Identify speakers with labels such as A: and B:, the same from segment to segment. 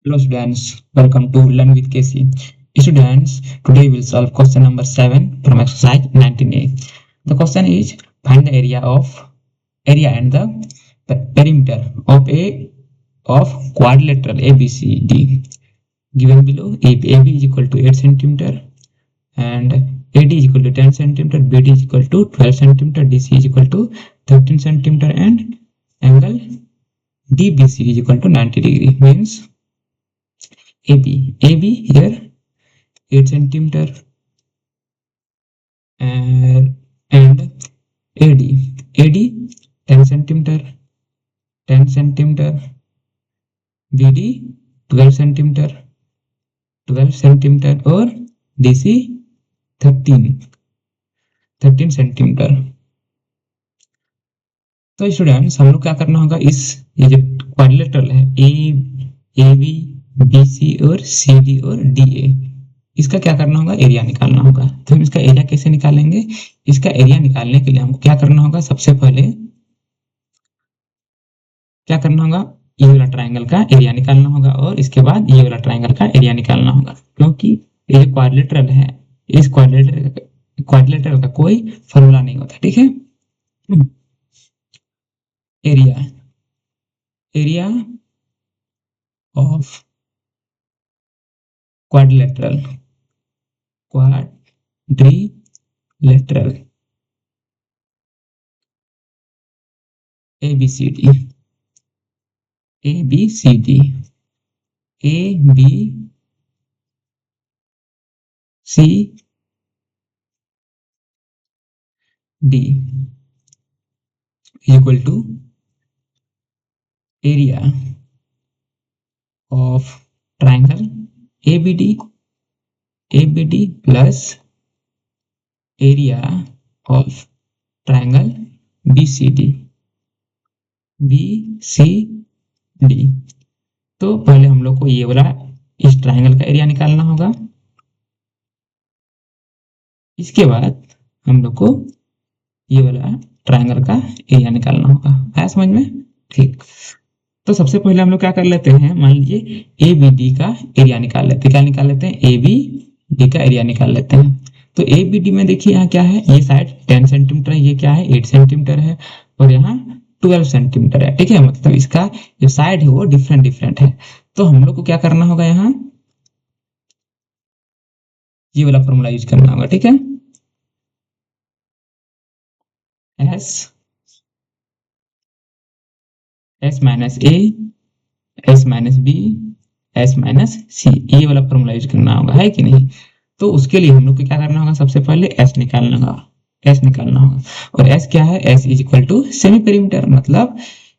A: Hello students, welcome to Learn with KC. Students, today we will solve question number 7 from exercise 19a. The question is find the area and the perimeter of quadrilateral ABCD. Given below, AB is equal to 8 centimeter and AD is equal to 10 centimeter, BD is equal to 12 centimeter, DC is equal to 13 centimeter and angle DBC is equal to 90 degree. Means AB here 8 centimeter and AD 10 centimeter 10 centimeter, BD 12 centimeter 12 centimeter और DC 13 centimetre. तो students हम लोग क्या करना होगा, ये जो quadrilateral है ए बी बी सी और सी डी और डी ए, इसका क्या करना होगा, एरिया निकालना होगा। तो हम इसका एरिया कैसे निकालेंगे? इसका एरिया निकालने के लिए हमको क्या करना होगा, सबसे पहले क्या करना होगा, ये वाला ट्राइंगल का एरिया निकालना होगा और इसके बाद ये वाला ट्राइंगल का एरिया निकालना होगा, क्योंकि ये जो क्वाड्रिलेटरल है, इस क्वाड्रिलेटरल का कोई फॉर्मूला नहीं होता। ठीक है, area of quadrilateral ABCD ABCD ABCD equal to area of triangle ABD plus area of triangle BCD। तो पहले हम लोग को ये वाला इस ट्राइंगल का एरिया निकालना होगा, इसके बाद हम लोग को ये वाला ट्राइंगल का एरिया निकालना होगा। आया समझ में? ठीक, तो सबसे पहले हम लोग क्या कर लेते हैं, मान लीजिए ए बी डी का एरिया निकाल लेते हैं। क्या निकाल लेते हैं? ए बी डी का एरिया निकाल लेते हैं। तो ए बी डी में देखिए यहाँ क्या है, ये साइड 10 सेंटीमीटर है, ये क्या है 8 सेंटीमीटर है और यहाँ 12 सेंटीमीटर है। ठीक है, मतलब इसका जो साइड है वो डिफरेंट है। तो हम लोग को क्या करना होगा, यहाँ ये वाला फॉर्मूला यूज करना होगा। ठीक है, S minus A S minus B S minus C, ये वाला फॉर्मूला यूज करना होगा, है कि नहीं? तो उसके लिए हम लोग को क्या करना होगा, सबसे पहले एस निकालना होगा और एस क्या है, S is equal to semi perimeter. मतलब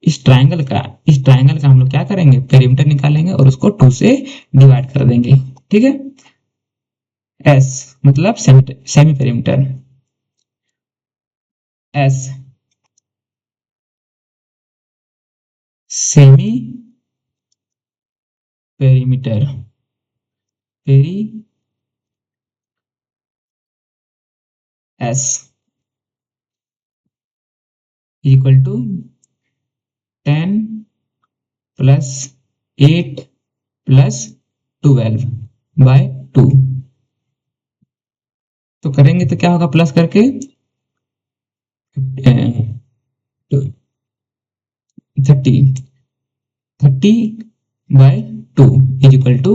A: इस ट्राइंगल का हम लोग क्या करेंगे, पेरीमीटर निकालेंगे और उसको 2 से डिवाइड कर देंगे। ठीक है, एस मतलब semi perimeter, S semi perimeter S equal to 10 plus 8 plus 12 by 2। तो करेंगे तो क्या होगा, प्लस करके 30 बाय 2 इज इक्वल टू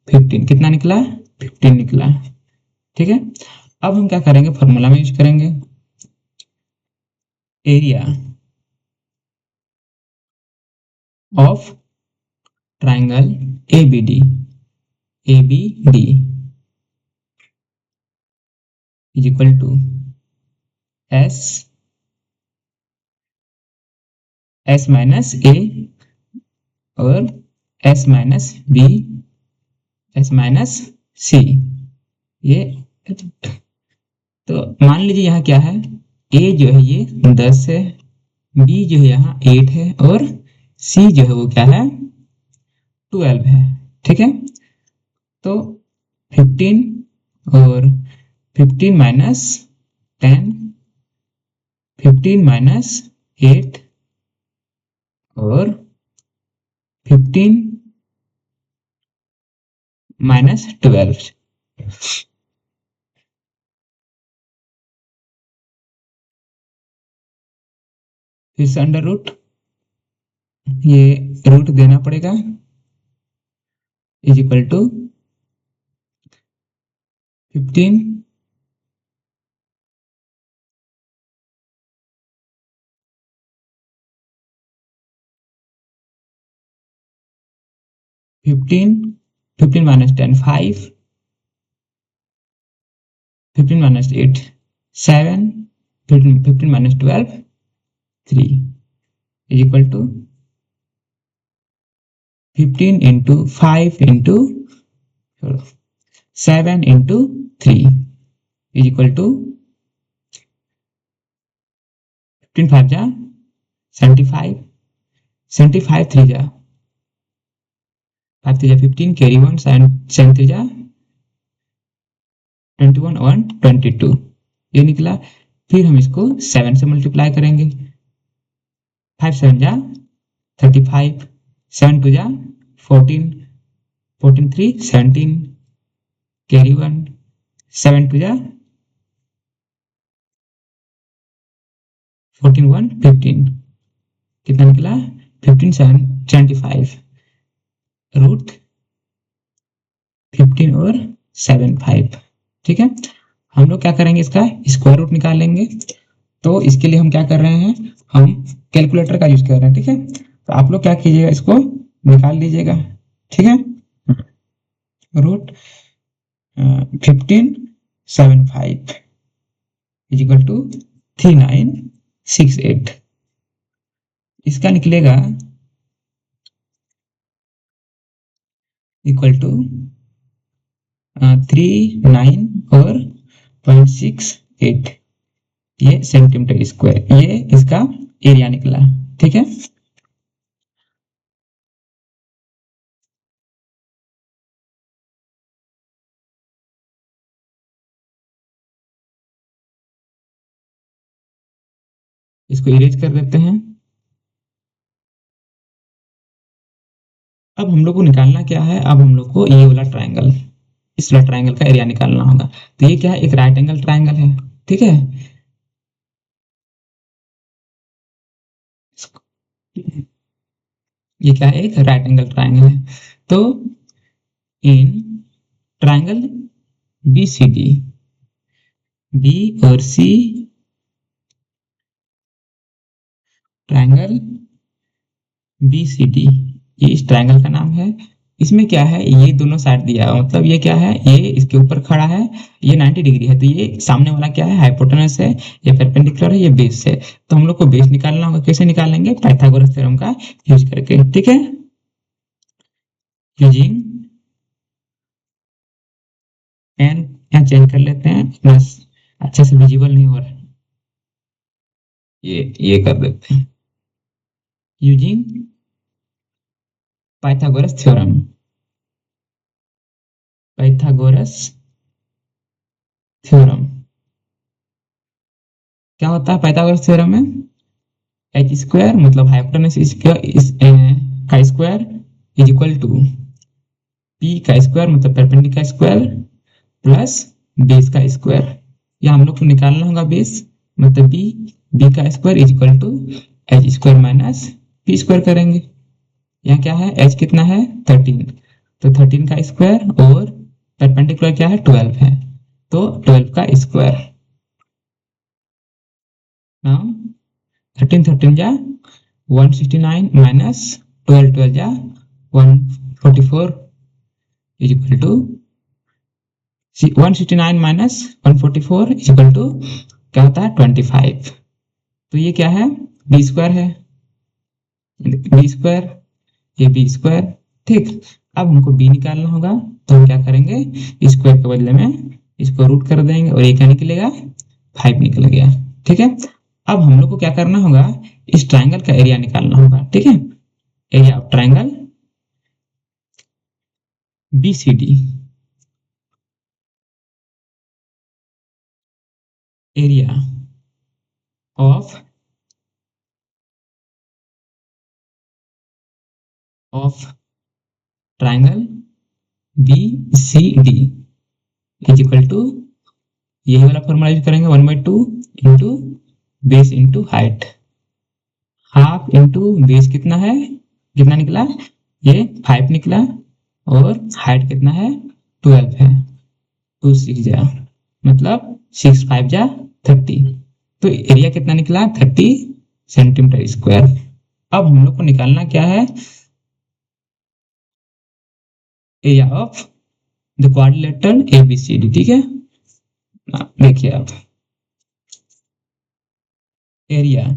A: 15। कितना निकला? 15 निकला। ठीक है, अब हम क्या करेंगे, फॉर्मूला में यूज करेंगे, area of triangle ABD is equal to S minus A और S minus B S minus C. ये तो मान लीजिए यहाँ क्या है, ए जो है ये 10 है, बी जो है यहाँ 8 है और सी जो है वो क्या है 12 है। ठीक है, तो 15 और 15 माइनस 10 15 माइनस 8 और 15 माइनस 12। फिर से अंडर रूट, ये रूट देना पड़ेगा, is equal to 15 15 15 minus 10 5, 15 minus 8 7, 15 minus 12 3, is equal to 15 into 5 into 7 into 3, is equal to 15 5 जा 75, 75 3 जा 5 3 जा 15, कैरी 1 7 7 3 जा 21 1 22, ये निकला। फिर हम इसको 7 से मल्टीप्लाई करेंगे, 5 7 जा 35, 7 2 जा 14, 14 3 17, कैरी 1 7 2 जा 14 1 15, कितना निकला 15 7 75, रूट 15 और 7 5। ठीक है, हम लोग क्या करेंगे, इसका स्क्वायर रूट निकालेंगे। तो इसके लिए हम क्या कर रहे हैं, हम कैलकुलेटर का यूज कर रहे हैं। ठीक है, तो आप लोग क्या कीजिएगा, इसको निकाल लीजिएगा। ठीक है, रूट 1575 इज इक्वल टू 3968, इसका निकलेगा इक्वल टू 39 और 0.68, ये सेंटीमीटर स्क्वायर, ये इसका एरिया निकला। ठीक है, इसको इरेज कर देते हैं। अब हम लोग को निकालना क्या है, अब हम लोग को ये वाला ट्रायंगल, इस वाला ट्रायंगल का एरिया निकालना होगा। तो ये क्या है, एक राइट एंगल ट्रायंगल है। ठीक है, ये क्या है, एक राइट एंगल ट्रायंगल है। तो इन triangle B C D, B और C, triangle B C D, ये इस ट्रायंगल का नाम है। इसमें क्या है, ये दोनों साइड दिया है, मतलब ये क्या है, ये इसके ऊपर खड़ा है, ये 90 डिग्री है, तो ये सामने वाला क्या है, हाइपोटेनस है, ये परपेंडिकुलर है, ये बेस है। तो हम लोग को बेस निकालना होगा, कैसे निकालेंगे, पाइथागोरस थ्योरम का यूज करके। ठीक है, यूजिंग पेन, यहाँ चेंज कर लेते हैं, बस अच्छे से विजिबल नहीं हो रहा है, ये कर देते हैं, using Pythagoras theorem, Pythagoras theorem क्या होता है पाइथागोरस थ्योरम में, एच स्क्वायर मतलब हाइपोटेनस का square is equal to P का स्क्वायर मतलब परपेंडिकुलर स्क्वायर प्लस बेस का स्क्वायर। या हम लोग को निकालना होगा बेस, मतलब बी, बी का square is equal to H square minus P square करेंगे। यहाँ क्या है, एच कितना है 13, तो 13 का स्क्वायर और परपेंडिकुलर क्या है 12 है, तो 12 का स्क्वायर। नाउ 13 13 जा 169 माइनस 12 12 जा 144 is equal to 169 minus 144 is equal to क्या होता है 25। तो ये क्या है, बी स्क्वायर है, बी स्क्वायर, ये बी स्क्वायर। ठीक, अब हमको बी निकालना होगा, तो हम क्या करेंगे, स्क्वायर के बदले में इसको रूट कर देंगे और ये क्या निकलेगा 5 निकल गया। ठीक है, अब हम लोग को क्या करना होगा, इस ट्राइंगल का एरिया निकालना होगा। ठीक है, area of triangle B C D, area of triangle B C D is equal to, यही वाला फॉर्मूला यूज करेंगे, 1/2 into base into height, half into base कितना है, कितना निकला, ये 5 निकला, और हाइट कितना है 12 है, 2 6 जा मतलब 6 5 जा 30, तो एरिया कितना निकला 30 सेंटीमीटर स्क्वायर। अब हम लोग को निकालना क्या है, area of the quadrilateral ABCD. ठीक है, देखिए आप, area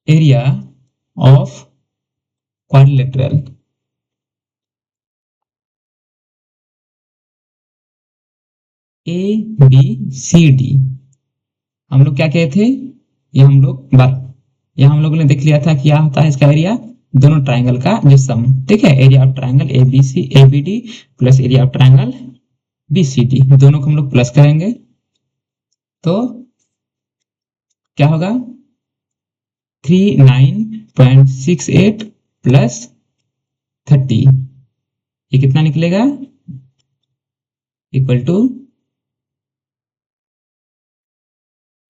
A: area of quadrilateral A B C D, हम लोग क्या कहे थे, ये हम लोग यहाँ हम लोगों ने देख लिया था क्या होता है इसका एरिया, दोनों ट्राइंगल का जो सम। ठीक है, area of triangle A B C A B D plus area of triangle B C D, दोनों को हम लोग प्लस करेंगे तो क्या होगा, 39.68 प्लस 30, ये कितना निकलेगा, इक्वल टू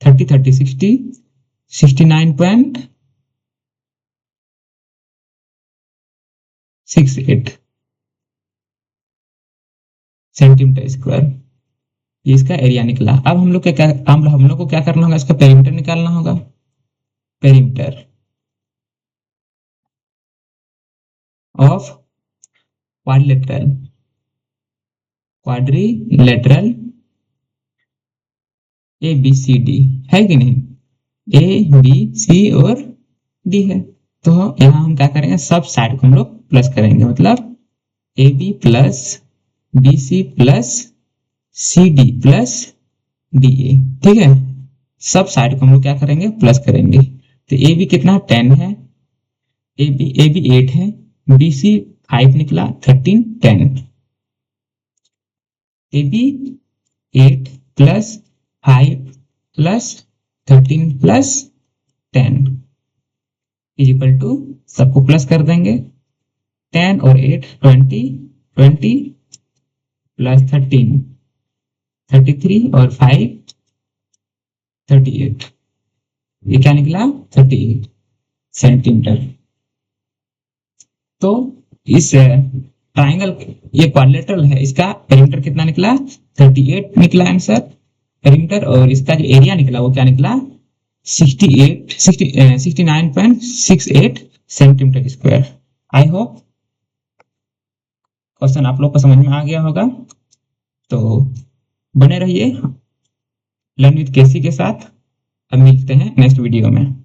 A: 30 30 60 69.68 सेंटीमीटर स्क्वायर, ये इसका एरिया निकला। अब हम लोग क्या, हम लोग को क्या करना होगा, इसका पेरीमीटर निकालना होगा, perimeter of quadrilateral A B C D, है कि नहीं, ए बी सी और डी है, तो यहाँ हम क्या करेंगे, सब साइड को हम लोग प्लस करेंगे, मतलब A B plus B C plus C D plus D A. ठीक है, सब साइड को हम लोग क्या करेंगे, प्लस करेंगे, तो ए बी कितना 10 है, ए बी 8 है, बी सी 5 निकला 13 10, A B 8 plus 5 plus 13 plus 10 is equal to, सबको प्लस कर देंगे, 10 और 8 20 प्लस 13 33 और 5 38, ये क्या निकला 38 सेंटीमीटर। तो इस ट्राइंगल, ये क्वाड्रिलेटरल है, इसका पेरीमीटर कितना निकला 38 निकला आंसर पेरीमीटर, और इसका जो एरिया निकला वो क्या निकला 69.68 centimetre square. I hope question आप लोग को समझ में आ गया होगा, तो बने रहिए लर्न विद केसी के साथ। अब मिलते हैं नेक्स्ट वीडियो में।